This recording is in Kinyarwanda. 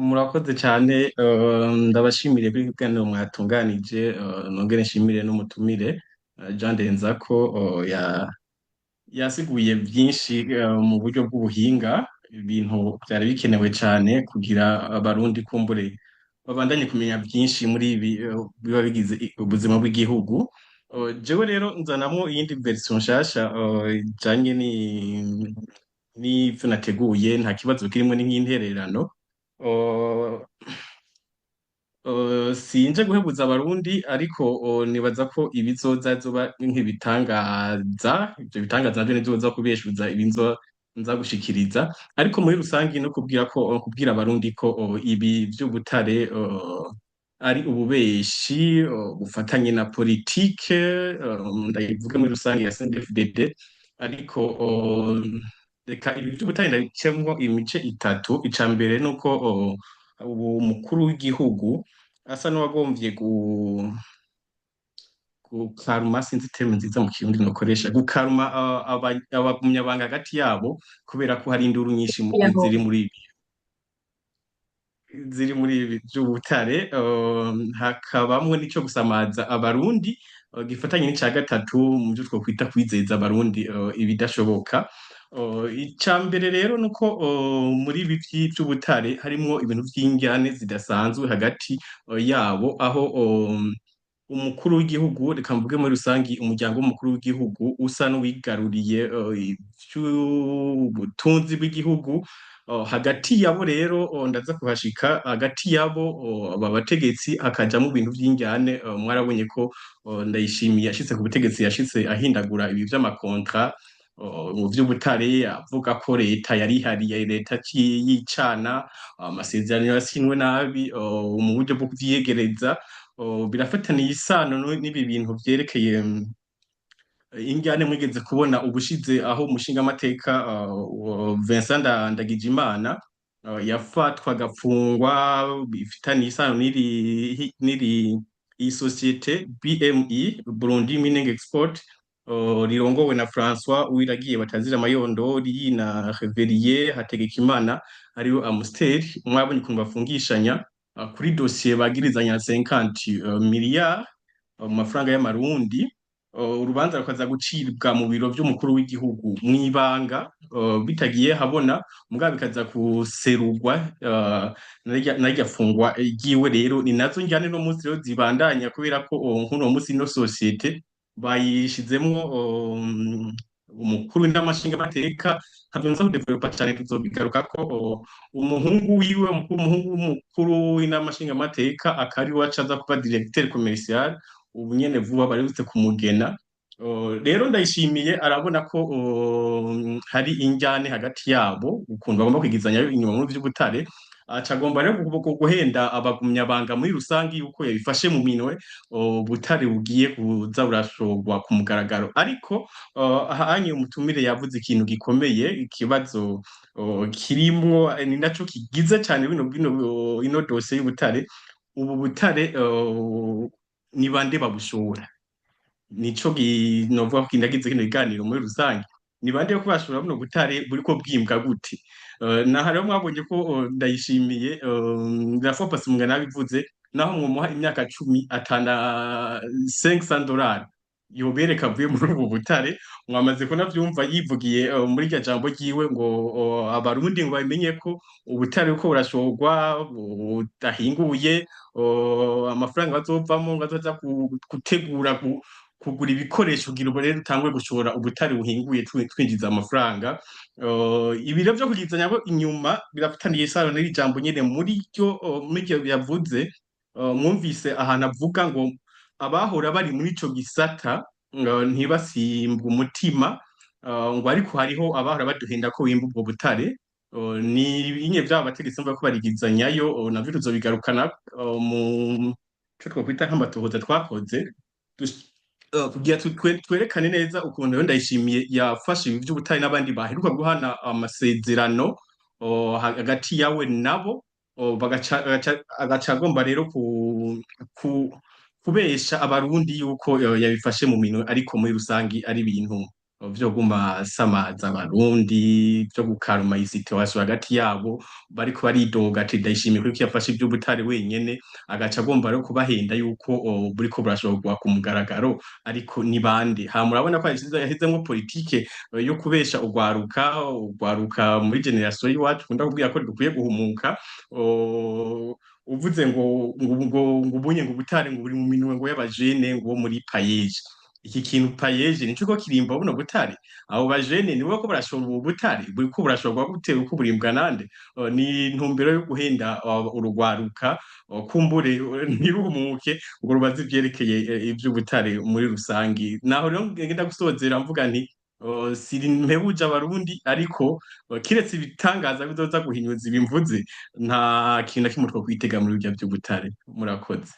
Murakoze cyane ndabashimire kuri kiganiro mwatunganije nongere nshimire n'umutumire Jean Ndenzako yasiguye byinshi mu buryo bw'ubuhinga ibintu byari bikenewe cyane kugira abarundi kumbure babandanye kumenya byinshi muri ibi biba bigize ubuzima bw'igihugu. Jewe rero nzanamo iyindi version nshasha ijanye n'ivyo nateguye, nta kibazo kirimo, ni nk'intererano. Uh, sinje guhebuza abarundi ariko nibaza ko ibizoza zoba nk'ibitangaza, ivyo bitangaza navyo nizoza kubeshuza ibinzo nza gushikiriza, ariko muri rusangi no kubwira abarundi ko ibi vy'ubutare ari ububeshi bufatanye na politike, ndayivuga muri rusange ya CNDD-FDD, ariko reka ibi vy'ubutare ndabicemwo imice itatu. Ica mbere nuko ubu mukuru w'igihugu asa n'uwagomvye gukaruma, sinzi terme nziza mu kirundi nokoresha, gukaruma abagumyabanga hagati yabo, kubera ko hari induru nyinshi Yaho. ziri muri ibi by'ubutare. Hakabamwo n'ico gusamaza abarundi, gifatanye n'ica gatatu mu byo twokwita kwizeza abarundi ibidashoboka. Ica mbere rero nuko muri ibi by'ubutare harimwo ibintu vy'injyane zidasanzwe hagati yabo, aho umukuru w'igihugu, reka mvuge muri rusangi umuryango w'umukuru w'igihugu usa n'uwigaruriye ivy'ubutunzi bw'igihugu. Hagati yabo rero ndaza kuhashika, hagati yabo aba bategetsi hakajamwo ibintu vy'injyane. Mwarabonye ko Ndayishimiye yashitse ku butegetsi, yashitse ahindagura ibi vy'amakontra mu vy'ubutare, avuga ko leta yarihariye, leta yicana, amasezerano yasinwe nabi mu buryo bwo kuvyiyegereza. Birafataniye isano n'ibi bintu vyerekeye injyane mwigeze kubona ubushize, aho umushingamateka Vincent Ndagijimana yafatwa agafungwa, bifitaniye isano iyi sosiyete BME, Burundi Mining Export, rirongowe na François Uwiragiye batazira amayondori na Reveriye Hategekimana ariyo Amstel. Mwabonye ukuntu bafungishanya kuri dosiye bagirizanya 50 miliyari mu mafaranga y'amarundi. Urubanza rukaza gucibwa mu biro vy'umukuru w'igihugu mw'ibanga, bitagiye habona, mugabo bikaza guserurwa naryo fungwa ryiwe. Rero ni nazo njyane no munsi rero zibandanya, kubera ko nk'uno munsi ino sosiyete bayishizemwo umukuru w'indamashingamateka. Ntabwo nza kudevelopa cane, tuzobigaruka ko umuhungu wiwe, umuhungu w'umukuru w'indamashingamateka akari waca aza kuba directeur commercial ubu nyene vuba baributse kumugena. Rero Ndayishimiye arabona ko hari injyane hagati yabo, ukuntu bagomba kwigizanya inyuma mu vy'ubutare. Aca agomba rero guhenda abagumyabanga muri rusangi yuko yabifashe mu minwe, ubutare bugiye kuza burashorwa ku mugaragaro. Ariko ahanye umutumire yavuze ikintu gikomeye, ikibazo kirimwo, ni naco kigize cane ino dosiye y'ubutare. Ubu butare ni bande babushora? Nico novuga ko kindagize kino kiganiro muri rusange, ni bande ko bashobora buno butare buriko bwimbwa gute? Naha rero mwabonye ko Ndayishimiye Rafa Simungana yabivuze, naho mwomuha imyaka 10 atana $500 yobereka avuye muri ubu butare. Mwamaze kunavyumva yivugiye muri rya jambo ryiwe ngo abarundi ngo bamenye ko ubutare uko burashorwa budahinguye, amafaranga bazovamo ngo azoza gutegura kugura ibikoresho kugira ngo rero utangwe gushora ubutare buhinguye twinjiza amafaranga. Ibiro vyo kugizanya bo inyuma birafataniye isano n'iri jambo nyene muri ryo yavuze. Mwumvise ahantu avuga ngo abahora bari muri ico gisata ntibasimbwe umutima, ngo ariko hariho abahora baduhenda ko bimba ubwo butare. Ni binye vy'aba bategetsi mvuga ko barigizanyayo, navyo tuzobigarukana mu co twokwita nk'amatohoza twakoze, kugira twerekane neza ukuntu rero Ndayishimiye yafashe ibi vy'ubutare n'abandi baheruka guhana amasezerano hagati yawe nabo. Agaca agomba rero kubesha abarundi yuko yabifashe mu minwe, ariko muri rusangi ari ibintu vyo guma samaza abarundi vyo gukaruma isituwasiyo hagati yabo bariko baridoga ati Ndayishimiye ko yafashe ivy'ubutare wenyene agaca agomba rero kubahenda yuko buriko burashorwa ku mugaragaro ariko ni bande ha murabona ko yahizemwo politike yo kubesha urwaruka muri generasiyo y'iwacu kunda kubwira ko dukwiye guhumuka uvuze ngo ubunye ngo ubutare ngo buri mu minwe ngo y'abajene ngo bo muri payeje iki kintu payeje nico ko kirimba buno butare abo bajene nibo ko barashora ubu butare buriko burashorwa gute uko burimbwa nande ni intumbero yo guhenda urugwaruka kumbure ntiruhumuke ngo rubaze ivyerekeye ivy'ubutare muri rusangi naho rero ngenda gusozera mvuga nti siri mpebuje abarundi ariko kiretse ibitangaza bizoza guhinyuza ibimvuze nta kintu na kimwe two kwitega muri burya vy'ubutare murakoze